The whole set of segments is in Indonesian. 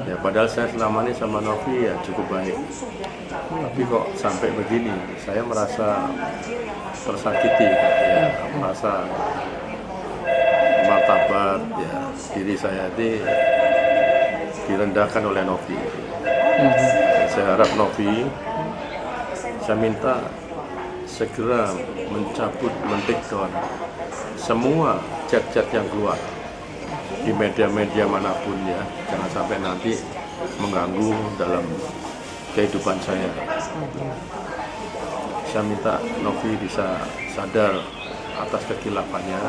Ya padahal saya selama ini sama Novi ya cukup baik. Tapi kok sampai begini, saya merasa tersakiti, ya, merasa martabat ya diri saya ini direndahkan oleh Novi. Saya harap Novi, saya minta segera mencabut, men-take down semua chat-chat yang keluar di media-media manapun ya, jangan sampai nanti mengganggu dalam kehidupan saya. Saya minta Novi bisa sadar atas kekilafannya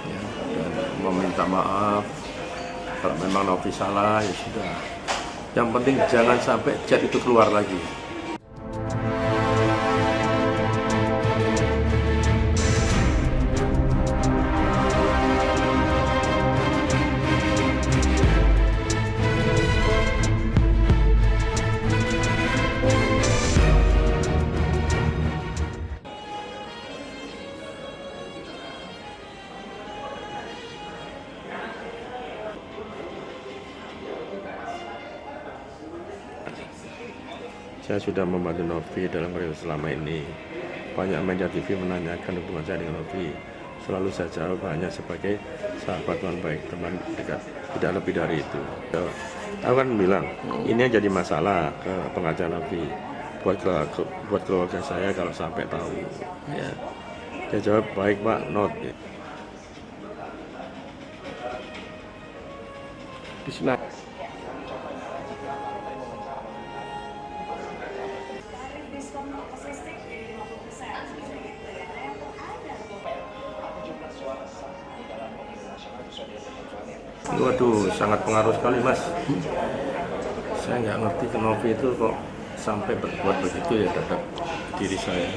ya, dan meminta maaf kalau memang Novi salah ya sudah. Yang penting jangan sampai chat itu keluar lagi. Saya sudah membantu Novi dalam karir selama ini. Banyak media TV menanyakan hubungan saya dengan Novi. Selalu saya jawab hanya sebagai sahabat teman baik, teman dekat. Tidak lebih dari itu. Aku kan bilang, ini yang jadi masalah ke pengacara Novi. Buat keluarga saya kalau sampai tahu. Ya. Dia jawab, baik Pak, not. Bismillah. Waduh, sangat pengaruh sekali Mas. Saya nggak ngerti ke Novi itu kok sampai berbuat begitu ya terhadap diri saya.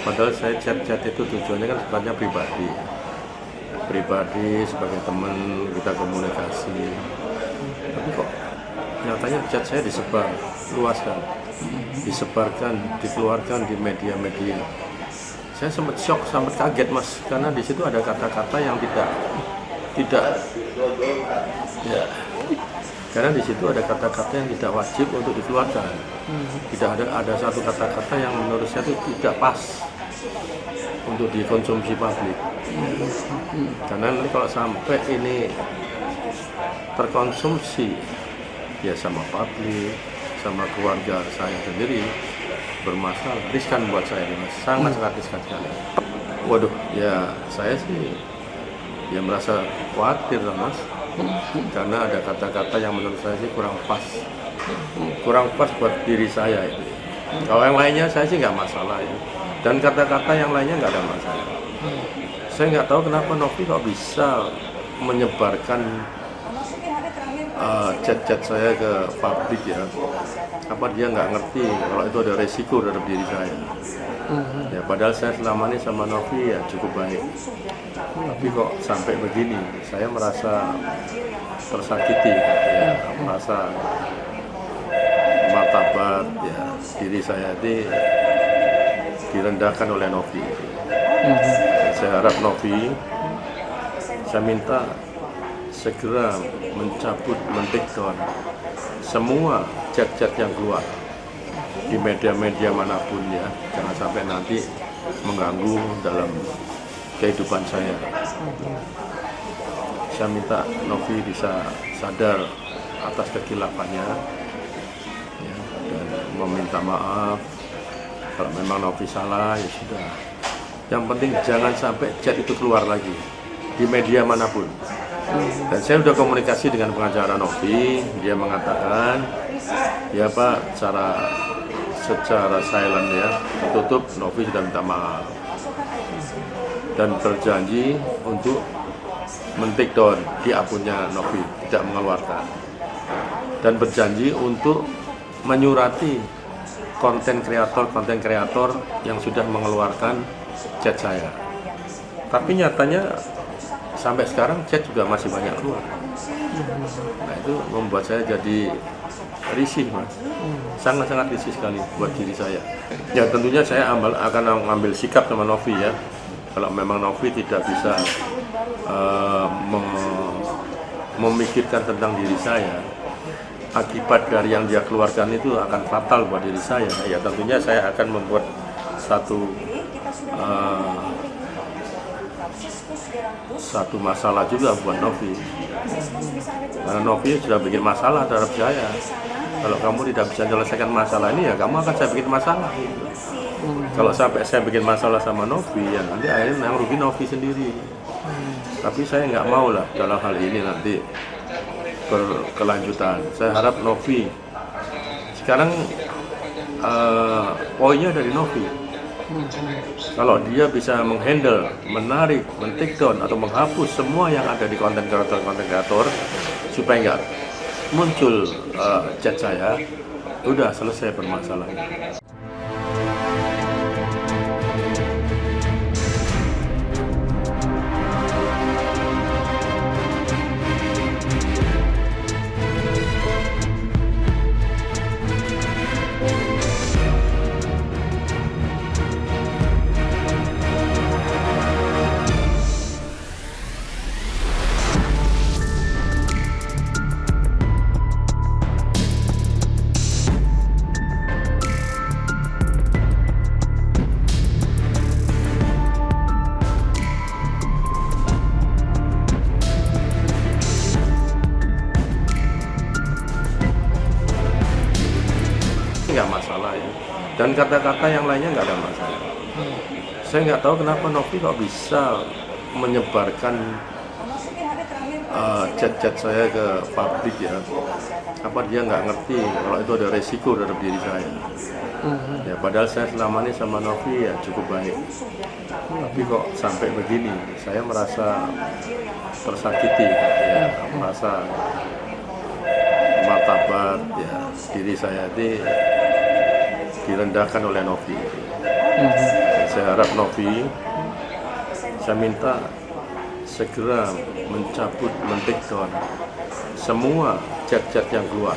Padahal saya chat-chat itu tujuannya kan sebenarnya pribadi sebagai teman kita komunikasi. Tapi kok nyatanya chat saya disebar luaskan, disebarkan, dikeluarkan di media-media. Saya sempat shock, sempat kaget Mas, karena di situ ada kata-kata yang tidak ya, karena di situ ada kata-kata yang tidak wajib untuk dikeluarkan. Tidak ada satu kata-kata yang menurut saya itu tidak pas untuk dikonsumsi publik. Karena nanti kalau sampai ini terkonsumsi ya sama publik, sama keluarga saya sendiri, bermasalah, riskan buat saya ini Mas, sangat riskan sekali. Waduh, ya saya sih ya merasa khawatir lah Mas, karena ada kata-kata yang menurut saya sih kurang pas buat diri saya itu. Kalau yang lainnya saya sih nggak masalah ya, dan kata-kata yang lainnya nggak ada masalah. Saya nggak tahu kenapa Novi kok bisa menyebarkan chat-chat saya ke publik ya. Apa dia nggak ngerti kalau itu ada resiko terhadap diri saya. Ya padahal saya selama ini sama Novi ya cukup baik. Tapi kok sampai begini, saya merasa tersakiti, ya, merasa martabat ya diri saya ini direndahkan oleh Novi. Saya harap Novi, saya minta segera mencabut, men-take down semua chat-chat yang keluar di media-media manapun ya, jangan sampai nanti mengganggu dalam kehidupan saya. Saya minta Novi bisa sadar atas kekilafannya ya, dan meminta maaf kalau memang Novi salah ya sudah. Yang penting jangan sampai chat itu keluar lagi di media manapun. Dan saya sudah komunikasi dengan pengacara Novi, dia mengatakan ya Pak, secara silent ya, tertutup, Novi sudah minta maaf dan berjanji untuk men-take down di akunnya Novi, tidak mengeluarkan, dan berjanji untuk menyurati konten kreator yang sudah mengeluarkan chat saya. Tapi nyatanya sampai sekarang chat juga masih banyak keluar. Nah itu membuat saya jadi risih Mas, sangat risih sekali buat diri saya. Ya tentunya saya akan mengambil sikap sama Novi ya. Kalau memang Novi tidak bisa memikirkan tentang diri saya, akibat dari yang dia keluarkan itu akan fatal buat diri saya, ya tentunya saya akan membuat eh, satu masalah juga buat Novi. Karena Novi sudah bikin masalah terhadap saya. Kalau kamu tidak bisa menyelesaikan masalah ini, ya kamu akan saya bikin masalah. Gitu. Kalau sampai saya bikin masalah sama Novi, ya nanti akhirnya yang rugi Novi sendiri. Tapi saya nggak mau lah dalam hal ini nanti berkelanjutan. Saya harap Novi sekarang poinnya dari Novi. Kalau dia bisa menghandle, menarik, men-take down atau menghapus semua yang ada di konten kreator supaya nggak muncul chat saya, udah selesai permasalahannya. Nggak masalah ya, dan kata-kata yang lainnya nggak ada masalah. Saya nggak tahu kenapa Novi kok bisa menyebarkan chat-chat saya ke publik ya. Apa dia nggak ngerti kalau itu ada resiko terhadap diri saya. Ya padahal saya selama ini sama Novi ya cukup baik, tapi kok sampai begini, saya merasa tersakiti ya, merasa martabat ya diri saya ini direndahkan oleh Novi. Saya harap Novi, saya minta segera mencabut, men-take down semua chat-chat yang keluar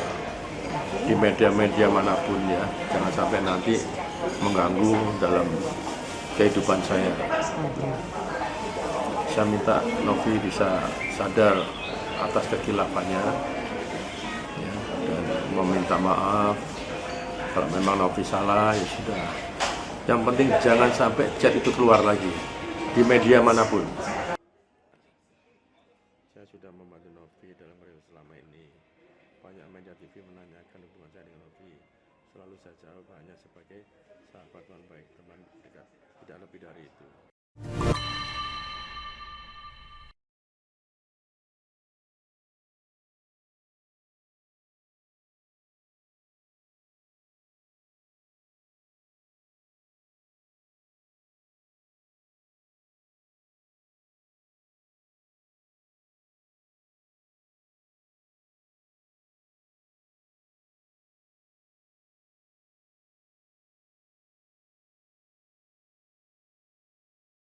di media-media manapun ya, jangan sampai nanti mengganggu dalam kehidupan saya. Saya minta Novi bisa sadar atas kekilafannya ya, dan meminta maaf. Kalau memang Novi salah ya sudah. Yang penting jangan sampai chat itu keluar lagi di media manapun. Saya sudah membantu Novi dalam periode selama ini. Banyak media TV menanyakan hubungan saya dengan Novi. Selalu saya jawab hanya sebagai sahabat non baik, teman dekat, tidak lebih dari itu.